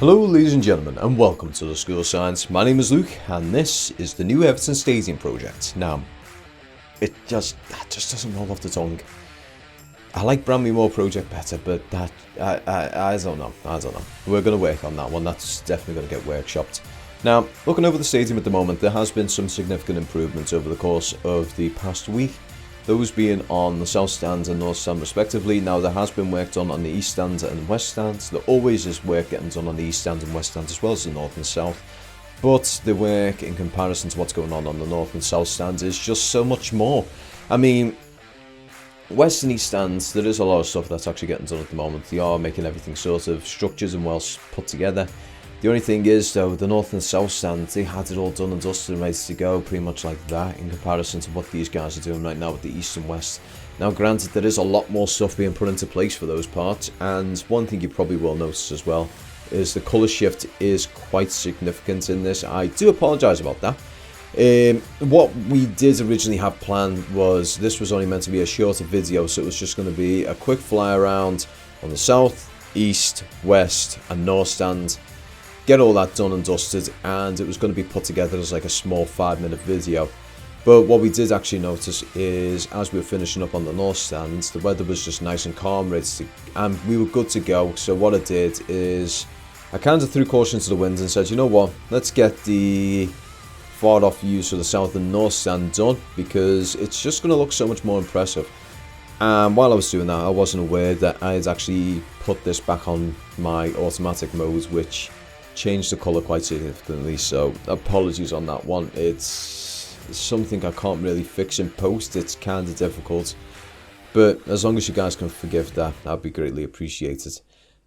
Hello ladies and gentlemen, and welcome to the School of Science. My name is Luke and this is the new Everton Stadium project. Now, that just doesn't roll off the tongue. I like Bramley Moore project better, but I don't know. We're going to work on that one. That's definitely going to get workshopped. Now, looking over the stadium at the moment, there has been some significant improvements over the course of the past week. Those being on the south stand and north stand respectively. Now there has been work done on the east stand and west stand. There always is work getting done on the east stand and west stand as well as the north and south. But the work in comparison to what's going on the north and south stands is just so much more. I mean, west and east stands, there is a lot of stuff that's actually getting done at the moment. They are making everything sort of structured and well put together. The only thing is though, the north and south stand, they had it all done and dusted and ready to go pretty much like that in comparison to what these guys are doing right now with the east and west. Now granted, there is a lot more stuff being put into place for those parts, and one thing you probably will notice as well is the colour shift is quite significant in this. I do apologise about that. What we did originally have planned was this was only meant to be a shorter video, so it was just going to be a quick fly around on the south, east, west and north stand. Get all that done and dusted, and it was going to be put together as like a small 5-minute video. But what we did actually notice is as we were finishing up on the north stand, the weather was just nice and calm, and we were good to go. So what I did is I kind of threw caution to the wind and said, you know what, let's get the far off views for the south and north stand done, because it's just going to look so much more impressive. And while I was doing that, I wasn't aware that I had actually put this back on my automatic mode, which changed the colour quite significantly, so apologies on that one. It's something I can't really fix in post. It's kind of difficult, but as long as you guys can forgive that, that'd be greatly appreciated.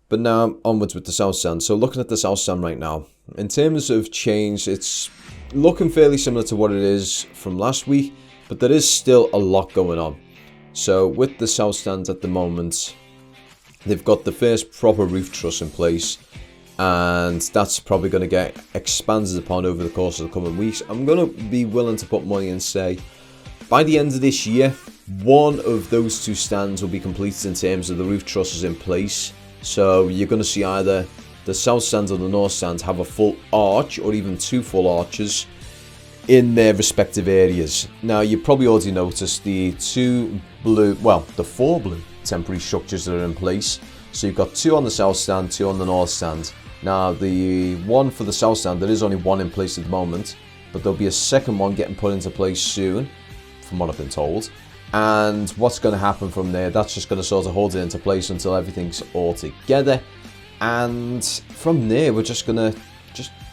But now onwards with the south stand. So looking at the south stand right now, in terms of change, it's looking fairly similar to what it is from last week, but there is still a lot going on. So with the south stand at the moment, they've got the first proper roof truss in place, and that's probably going to get expanded upon over the course of the coming weeks. I'm going to be willing to put money and say by the end of this year, one of those two stands will be completed in terms of the roof trusses in place. So you're going to see either the south stand or the north stand have a full arch or even two full arches in their respective areas. Now you probably already noticed the the four blue temporary structures that are in place. So you've got two on the south stand, two on the north stand. Now the one for the south stand, there is only one in place at the moment, but there'll be a second one getting put into place soon, from what I've been told. And what's going to happen from there, that's just going to sort of hold it into place until everything's all together. And from there, we're just going to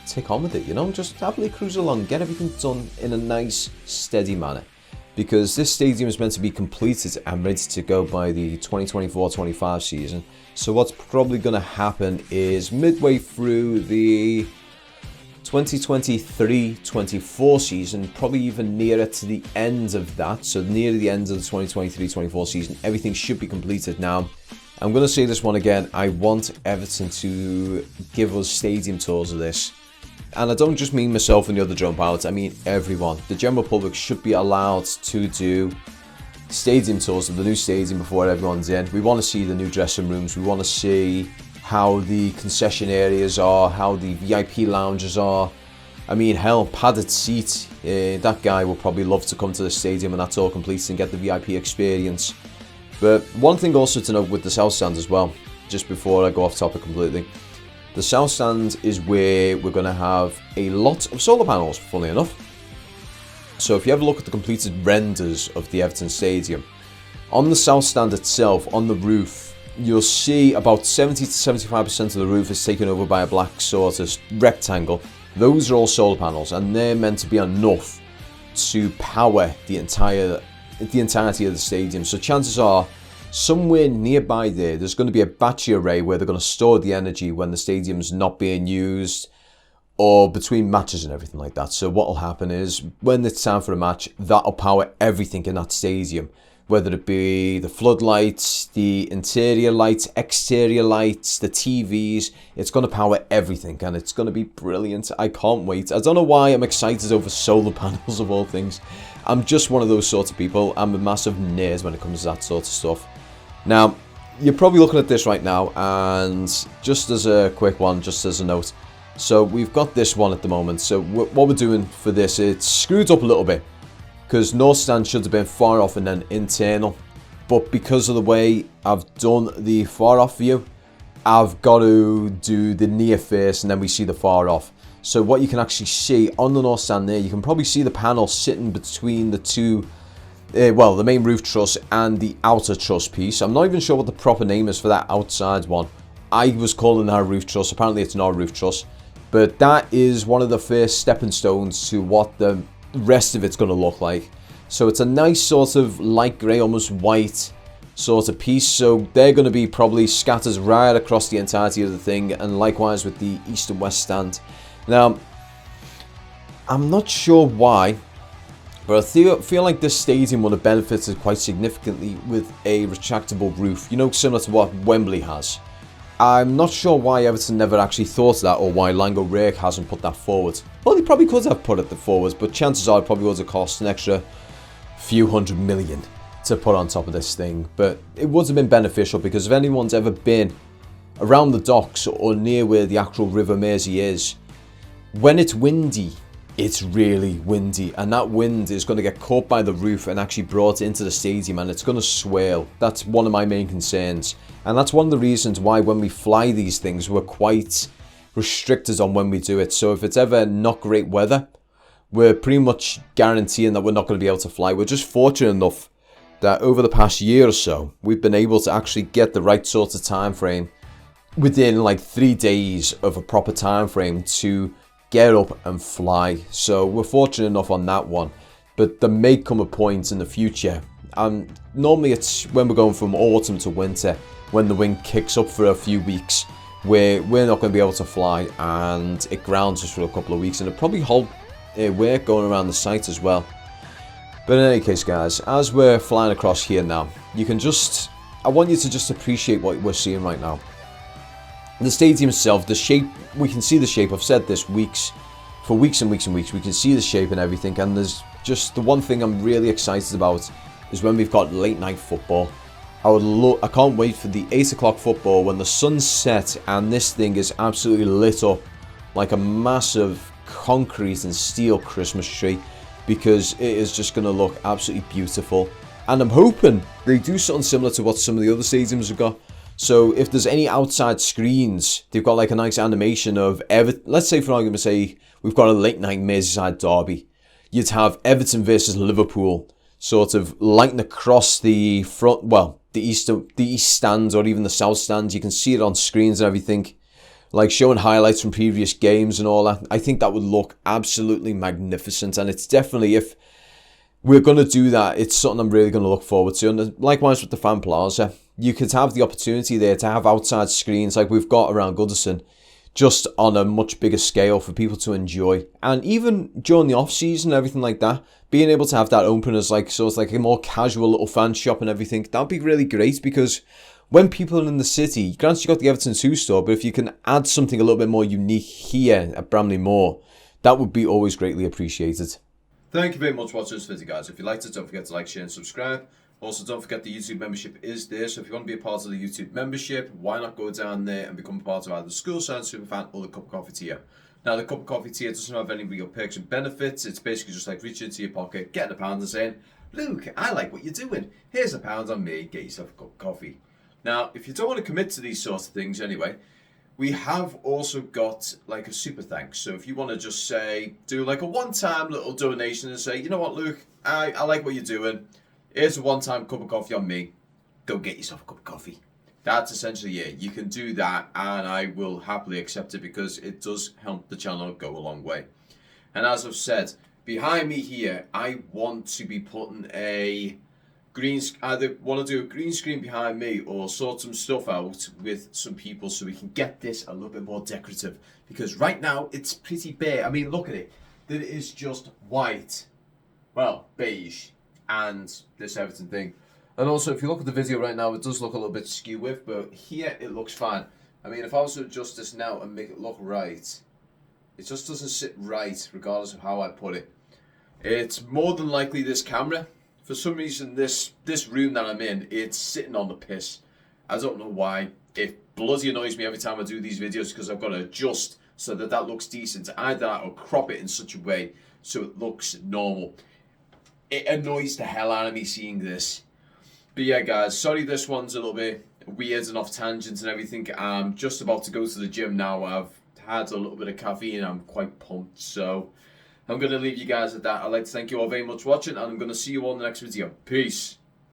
tick on with it, you know, just happily cruise along, get everything done in a nice, steady manner. Because this stadium is meant to be completed and ready to go by the 2024-25 season. So what's probably going to happen is midway through the 2023-24 season, probably even nearer to the end of that, so near the end of the 2023-24 season, everything should be completed. Now, I'm going to say this one again, I want Everton to give us stadium tours of this. And I don't just mean myself and the other drone pilots, I mean everyone. The general public should be allowed to do stadium tours of the new stadium before everyone's in. We want to see the new dressing rooms, we want to see how the concession areas are, how the VIP lounges are. I mean, hell, padded seat, that guy will probably love to come to the stadium and that's all complete and get the VIP experience. But one thing also to note with the south stand as well, just before I go off topic completely. The south stand is where we're going to have a lot of solar panels, funnily enough. So if you ever look at the completed renders of the Everton Stadium, on the south stand itself, on the roof, you'll see about 70 to 75% of the roof is taken over by a black sort of rectangle. Those are all solar panels, and they're meant to be enough to power the entirety of the stadium. So chances are, somewhere nearby there's going to be a battery array where they're going to store the energy when the stadium's not being used or between matches and everything like that. So what will happen is when it's time for a match, that'll power everything in that stadium, whether it be the floodlights, the interior lights, exterior lights, the TVs. It's going to power everything and it's going to be brilliant. I can't wait. I don't know why I'm excited over solar panels of all things. I'm just one of those sorts of people. I'm a massive nerd when it comes to that sort of stuff. Now, you're probably looking at this right now, and just as a quick one, just as a note, so we've got this one at the moment. So what we're doing for this, it's screwed up a little bit, because north stand should have been far off and then internal, but because of the way I've done the far off view, I've got to do the near first and then we see the far off. So what you can actually see on the north stand there, you can probably see the panel sitting between the two, well, the main roof truss and the outer truss piece. I'm not even sure what the proper name is for that outside one. I was calling that a roof truss, apparently it's not a roof truss. But that is one of the first stepping stones to what the rest of it's going to look like. So it's a nice sort of light grey, almost white sort of piece. So they're going to be probably scattered right across the entirety of the thing, and likewise with the east and west stand. Now, I'm not sure why, but I feel like this stadium would have benefited quite significantly with a retractable roof, you know, similar to what Wembley has. I'm not sure why Everton never actually thought of that, or why Lango Rake hasn't put that forward. Well, they probably could have put it forward, but chances are it probably would have cost an extra few hundred million to put on top of this thing. But it would have been beneficial, because if anyone's ever been around the docks or near where the actual River Mersey is, when it's windy, it's really windy, and that wind is going to get caught by the roof and actually brought into the stadium, and it's going to swirl. That's one of my main concerns, and that's one of the reasons why when we fly these things, we're quite restricted on when we do it. So if it's ever not great weather, we're pretty much guaranteeing that we're not going to be able to fly. We're just fortunate enough that over the past year or so, we've been able to actually get the right sort of time frame within like 3 days of a proper time frame to get up and fly. So we're fortunate enough on that one. But there may come a point in the future, and normally it's when we're going from autumn to winter, when the wind kicks up for a few weeks, where we're not going to be able to fly, and it grounds us for a couple of weeks, and it probably hold work going around the site as well. But in any case, guys, as we're flying across here now, you can just, I want you to just appreciate what we're seeing right now. The stadium itself, the shape, we can see the shape. I've said this for weeks and weeks and weeks. We can see the shape and everything, and there's just the one thing I'm really excited about is when we've got late night football. I can't wait for the 8 o'clock football when the sun's set and this thing is absolutely lit up like a massive concrete and steel Christmas tree, because it is just going to look absolutely beautiful. And I'm hoping they do something similar to what some of the other stadiums have got. So if there's any outside screens, they've got like a nice animation of Everton. Let's say for argument's sake, we've got a late night Merseyside derby. You'd have Everton versus Liverpool sort of lighting across the front, well, the east stands or even the south stands. You can see it on screens and everything, like showing highlights from previous games and all that. I think that would look absolutely magnificent, and it's definitely, if we're going to do that, it's something I'm really going to look forward to. And likewise with the Fan Plaza, you could have the opportunity there to have outside screens like we've got around Goodison, just on a much bigger scale for people to enjoy. And even during the off season, everything like that, being able to have that open as like sort of like a more casual little fan shop and everything, that'd be really great, because when people are in the city, granted you got the Everton 2 store, but if you can add something a little bit more unique here at Bramley Moor, that would be always greatly appreciated. Thank you very much for watching this video, guys. If you liked it, don't forget to like, share and subscribe. Also, don't forget the YouTube membership is there, so if you want to be a part of the YouTube membership, why not go down there and become a part of either the School Science Superfan or the Cup of Coffee tier. Now, the Cup of Coffee tier doesn't have any real perks and benefits. It's basically just like reaching into your pocket, getting a pound and saying, Luke, I like what you're doing. Here's a pound on me, get yourself a cup of coffee. Now, if you don't want to commit to these sorts of things anyway, we have also got like a super thanks. So if you want to just say, do like a one-time little donation and say, you know what, Luke, I like what you're doing. Here's a one-time cup of coffee on me. Go get yourself a cup of coffee. That's essentially it. You can do that, and I will happily accept it, because it does help the channel go a long way. And as I've said, behind me here, I want to be putting a either want to do a green screen behind me or sort some stuff out with some people so we can get this a little bit more decorative, because right now it's pretty bare. I mean, look at it. It is just white, well, beige, and this Everton thing. And also, if you look at the video right now, it does look a little bit skew with, but here it looks fine. I mean, if I was to adjust this now and make it look right, it just doesn't sit right regardless of how I put it. It's more than likely this camera. For some reason, this room that I'm in, it's sitting on the piss. I don't know why. It bloody annoys me every time I do these videos because I've got to adjust so that that looks decent. Either that or crop it in such a way so it looks normal. It annoys the hell out of me seeing this. But yeah, guys, sorry this one's a little bit weird and off tangent and everything. I'm just about to go to the gym now. I've had a little bit of caffeine. I'm quite pumped. So I'm going to leave you guys at that. I'd like to thank you all very much for watching, and I'm going to see you all in the next video. Peace.